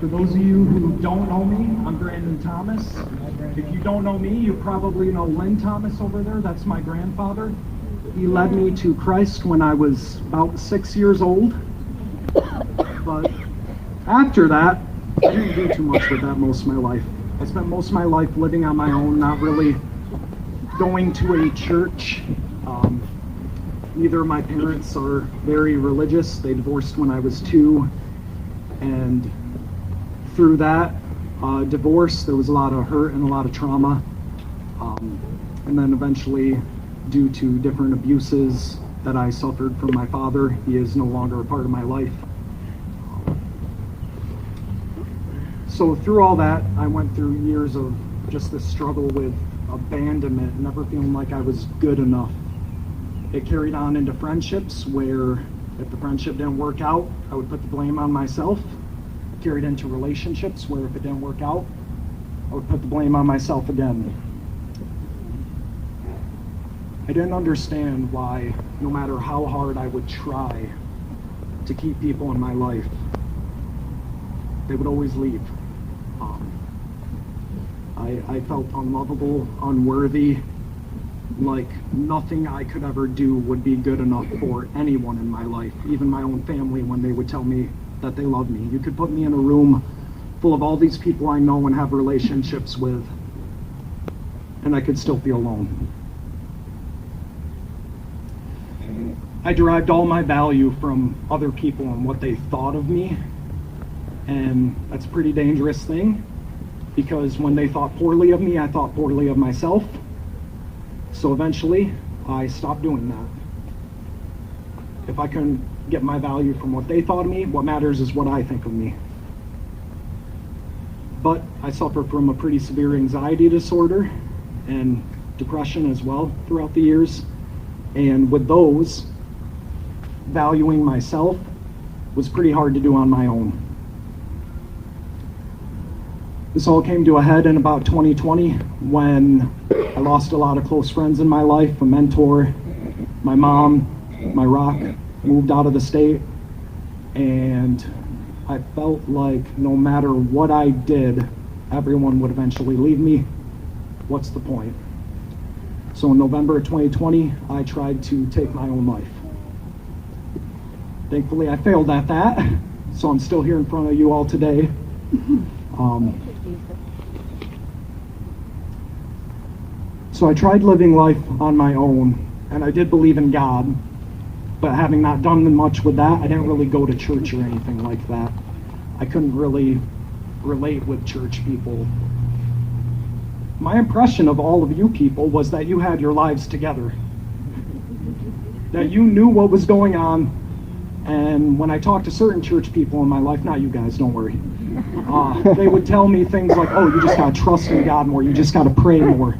For those of you who don't know me, I'm Brandon Thomas. If you don't know me, you probably know Lynn Thomas over there. That's my grandfather. He led me to Christ when I was about 6 years old. But after that, I didn't do too much with that most of my life. I spent most of my life living on my own, not really going to a church. Neither of my parents are very religious. They divorced when I was 2. And through that divorce, there was a lot of hurt and a lot of trauma. And then eventually, due to different abuses that I suffered from my father, he is no longer a part of my life. So through all that, I went through years of just this struggle with abandonment, never feeling like I was good enough. It carried on into friendships where if the friendship didn't work out, I would put the blame on myself. Carried into relationships where if it didn't work out, I would put the blame on myself again. I didn't understand why, no matter how hard I would try to keep people in my life, they would always leave. I felt unlovable, unworthy, like nothing I could ever do would be good enough for anyone in my life, even my own family, when they would tell me that they love me. You could put me in a room full of all these people I know and have relationships with, and I could still feel alone. I derived all my value from other people and what they thought of me, and that's a pretty dangerous thing, because when they thought poorly of me, I thought poorly of myself. So eventually, I stopped doing that. If I couldn't get my value from what they thought of me, what matters is what I think of me. But I suffered from a pretty severe anxiety disorder and depression as well throughout the years. And with those, valuing myself was pretty hard to do on my own. This all came to a head in about 2020 when I lost a lot of close friends in my life, a mentor, my mom, my rock, moved out of the state, and I felt like no matter what I did, everyone would eventually leave me. What's the point? So in November of 2020, I tried to take my own life. Thankfully, I failed at that, so I'm still here in front of you all today. So I tried living life on my own, and I did believe in God, but having not done much with that, I didn't really go to church or anything like that. I couldn't really relate with church people. My impression of all of you people was that you had your lives together, that you knew what was going on, and when I talked to certain church people in my life, not you guys, don't worry, they would tell me things like, oh, you just gotta trust in God more, you just gotta pray more.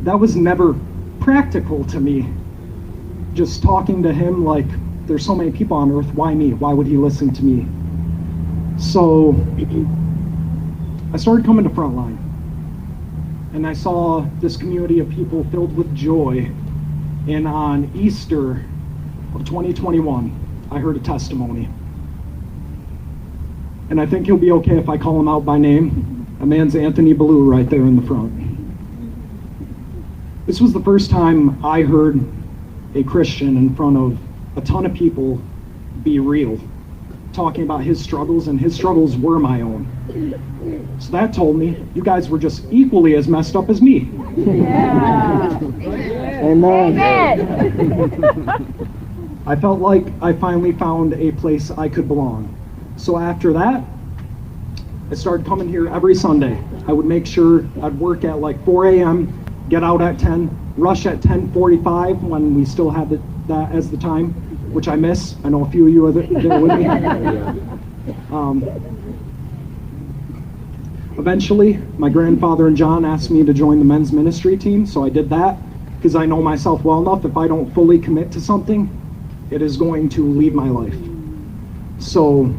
That was never practical to me. Just talking to him like, there's so many people on earth, why me? Why would he listen to me? So I started coming to Frontline, and I saw this community of people filled with joy. And on Easter of 2021, I heard a testimony. And I think he'll be okay if I call him out by name. A man's Anthony Ballou right there in the front. This was the first time I heard a Christian in front of a ton of people be real, talking about his struggles, and his struggles were my own. So that told me you guys were just equally as messed up as me. Yeah. Amen. I felt like I finally found a place I could belong. So after that, I started coming here every Sunday. I would make sure I'd work at like 4 a.m., get out at 10, rush at 10:45 when we still had that as the time, which I miss. I know a few of you are there with me. Eventually, my grandfather and John asked me to join the men's ministry team, so I did that because I know myself well enough. If I don't fully commit to something, it is going to leave my life. So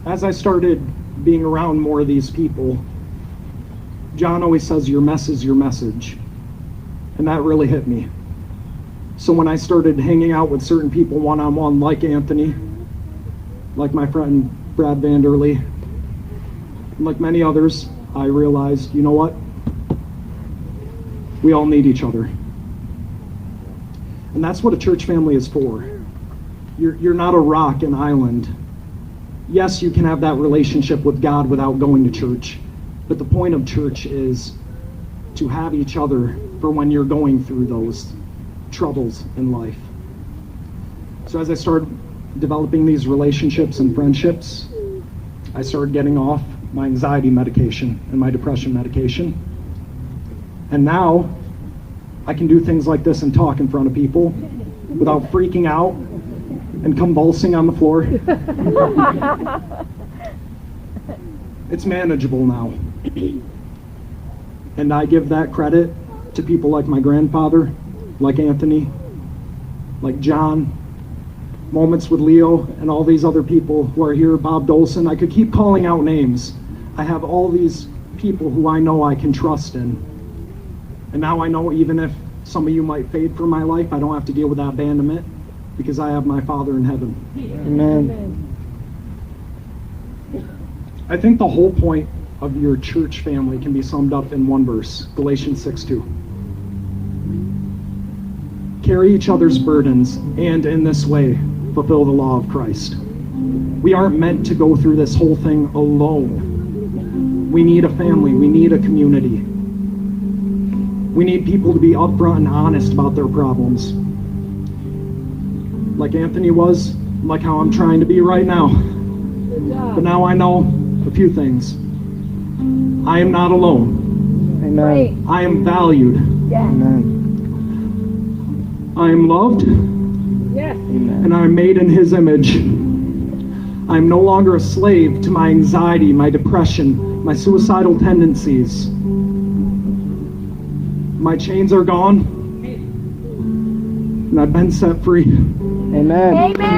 as I started being around more of these people, John always says, your mess is your message. And that really hit me. So when I started hanging out with certain people one-on-one, like Anthony, like my friend Brad Vanderlee, And like many others, I realized, you know what? We all need each other. And that's what a church family is for. You're not a rock, an island. Yes, you can have that relationship with God without going to church, but the point of church is to have each other for when you're going through those troubles in life. So as I started developing these relationships and friendships, I started getting off my anxiety medication and my depression medication. And now I can do things like this and talk in front of people without freaking out and convulsing on the floor. It's manageable now. And I give that credit to people like my grandfather, like Anthony, like John, Moments with Leo, and all these other people who are here, Bob Dolson. I could keep calling out names. I have all these people who I know I can trust in. And now I know even if some of you might fade from my life, I don't have to deal with that abandonment because I have my Father in heaven. Amen. I think the whole point of your church family can be summed up in one verse, Galatians 6:2. Carry each other's burdens, and in this way, fulfill the law of Christ. We aren't meant to go through this whole thing alone. We need a family. We need a community. We need people to be upfront and honest about their problems. Like Anthony was, like how I'm trying to be right now. But now I know a few things. I am not alone. Amen. I am valued. Yes. Amen. I am loved. Yes. And I am made in His image. I am no longer a slave to my anxiety, my depression, my suicidal tendencies. My chains are gone, and I've been set free. Amen. Amen.